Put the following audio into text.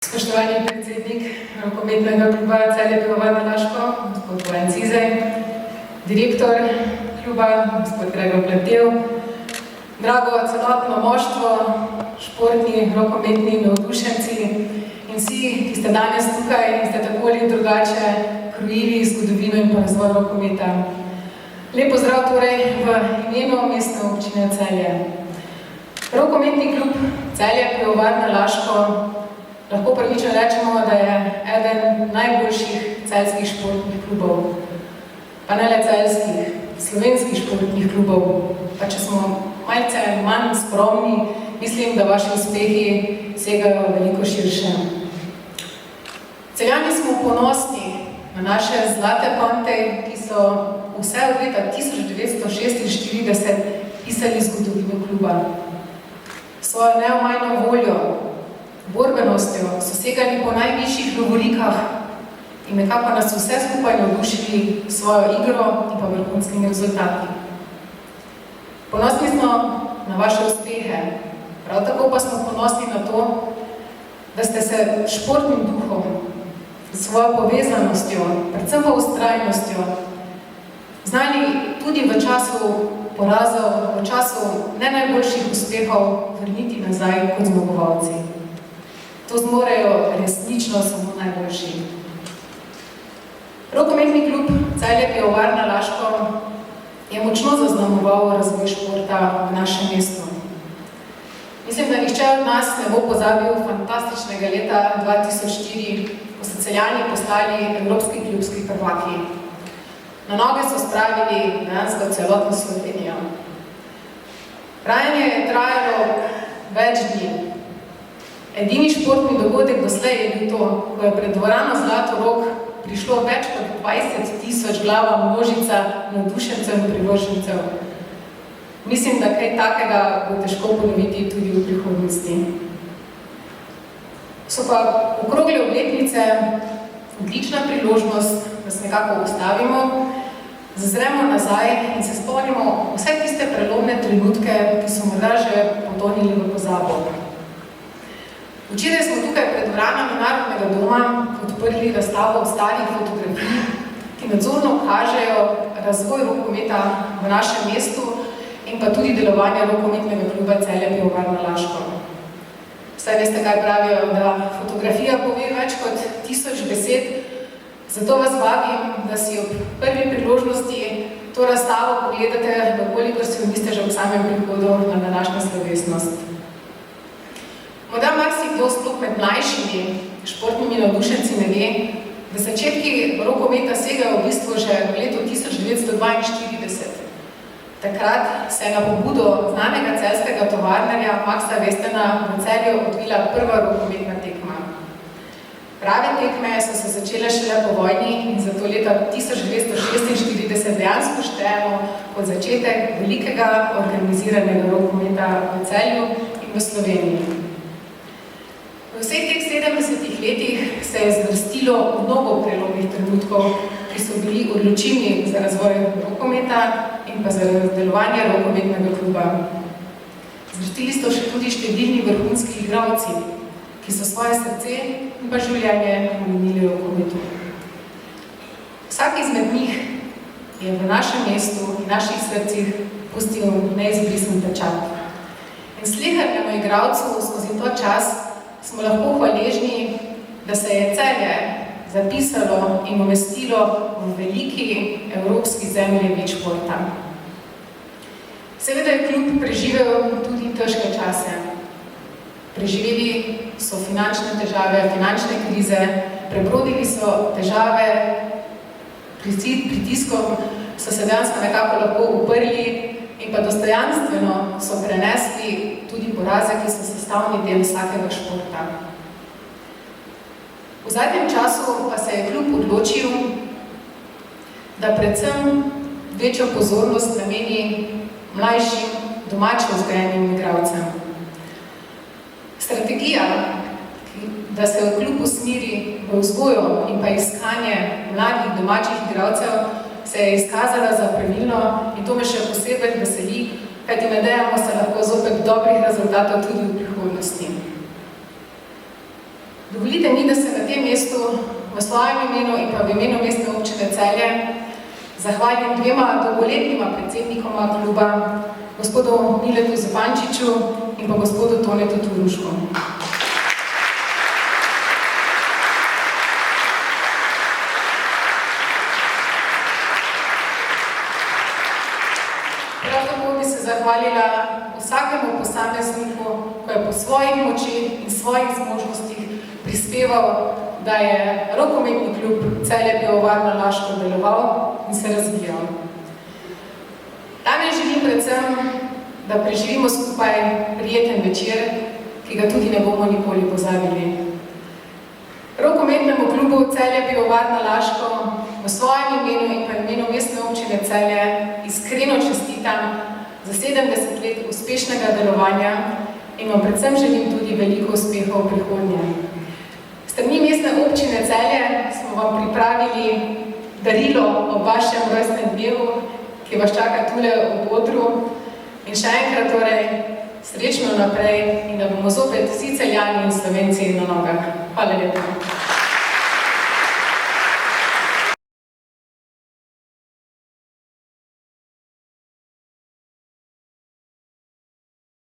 Spoštovani predsednik rokometnega kluba Celje Pivovarna Laško, gospod Bojan Cizej, direktor kluba, gospod Gregor Pletev, drago celotno moštvo, športni, rokometni navdušenci in vsi, ki ste danes tukaj in ste tako ali drugače krojili zgodovino in pa razvoj rokometa. Lep pozdrav torej v imenu Mestne občine Celje. Rokometni klub Celje Pivovarna Laško lahko pravično rečemo, da je eden najboljših celjskih športnih klubov. Pa ne le celjskih, slovenskih športnih klubov. Pa če smo malce manj skromni, mislim, da vaši uspehi segajo veliko širše. Celjani smo ponosni na naše zlate fante, ki so vse od leta 1946 pisali zgodovino kluba. Svojo neomajno voljo, borbenostjo so segali po najvišjih lovorikah in nekako nas vse skupaj navdušili svojo igro in pa vrhunskimi rezultati. Ponosni smo na vaše uspehe, prav tako pa smo ponosni na to, da ste se športnim duhom, svojo povezanostjo, predvsem pa vztrajnostjo, znali tudi v času porazov, v času ne najboljših uspehov vrniti nazaj kot zmagovalci. To zmorejo resnično samo najboljši. Rokometni klub Celje Pivovarna Laško je močno zaznamoval razvoj športa v našem mestu. Mislim, da nihče od nas ne bo pozabil fantastičnega leta 2004, ko so Celjani postali evropski klubski prvaki. Na noge so spravili dejansko celotno Slovenijo. Trajanje je trajalo več dni. Edini športni dogodek doslej je bil to, ko je pred dvorano Zlatorog prišlo več kot 20.000 glava množica navdušencev in privržencev. Mislim, da kaj takega bo težko ponoviti tudi v prihodnosti. So pa okrogle obletnice odlična priložnost, da se nekako ustavimo, zazremo nazaj in se spomnimo vse tiste prelomne trenutke, ki so morda že potonili v pozabo. Včeraj smo tukaj pred dvoranami Narodnega doma odprli razstavo starih fotografij, ki nadzorno kažejo razvoj rokometa v našem mestu in pa tudi delovanje rokometnega kluba Celje Pivovarna Laško. Vsaj veste, kaj pravijo, da fotografija pove več kot 1000 besed, zato vas vabim, da si ob prvi priložnosti to razstavo pogledate, dokolikor si jo niste že v samem prihodu na današnjo slovesnost. Morda marsikdo sploh med mlajšimi športnimi navdušenci ne ve, da začetki rokometa segajo v bistvu že v letu 1942. Takrat se je na pobudo znanega celjskega tovarnarja Maksa Vestena v Celju odvila prva rokometna tekma. Prave tekme so se začele šele po vojni in zato leta 1946 dejansko štejemo kot začetek velikega organiziranega rokometa v Celju in v Sloveniji. V vseh teh 70 letih se je zvrstilo mnogo prelomnih trenutkov, ki so bili odločilni za razvoj rokometa in pa za delovanje rokometnega kluba. Zvrstili so še tudi številni vrhunski igralci, ki so svoje srce in pa življenje namenili rokometu. Vsak izmed njih je v našem mestu in naših srcih pustil neizbrisen pečat. In slehernemu igralcu skozi to čas smo lahko hvaležni, da se je Celje zapisalo in umestilo v veliki evropski zemljevid športa. Seveda je klub preživel tudi težke čase. Preživeli so finančne težave, finančne krize, prebrodili so težave, pritiskom so se dejansko nekako lahko uprli in pa dostojanstveno so prenesli tudi poraze, ki so sestavni del vsakega športa. V zadnjem času pa se je klub odločil, da predvsem večjo pozornost nameni mlajšim, domačim vzgajenim igralcem. Strategija, da se v klub usmeri v vzgojo in pa iskanje mladih domačih igralcev, se je izkazala za pravilno in to me še posebej veseli, kajti nadejamo se lahko zopet dobrih rezultatov tudi v prihodnosti. Dovolite mi, da se na tem mestu v svojem imenu in pa v imenu Mestne občine Celje zahvalim dvema dolgoletnima predsednikoma kluba, gospodu Miletu Zupančiču in pa gospodu Tonetu Turušku. Prav tako bi se zahvalila vsakemu posamezniku, ko je po svojih močeh in svojih zmožnostih prispeval, da je rokometni klub Celje Pivovarna Laško deloval in se razvijal. Danes želim predvsem, da preživimo skupaj prijeten večer, ki ga tudi ne bomo nikoli pozabili. Rokometnemu klubu Celje Pivovarna Laško v svojem imenu in pa imenu Mestne občine Celje iskreno čestitam za 70 let uspešnega delovanja in vam predvsem želim tudi veliko uspehov v prihodnje. S strani Mestne občine Celje smo vam pripravili darilo ob vašem rojstnem dnevu, ki vas čaka tule v odru. In še enkrat torej srečno naprej in da bomo zopet vsi Celjani in Slovenci na nogah. Hvala lepa.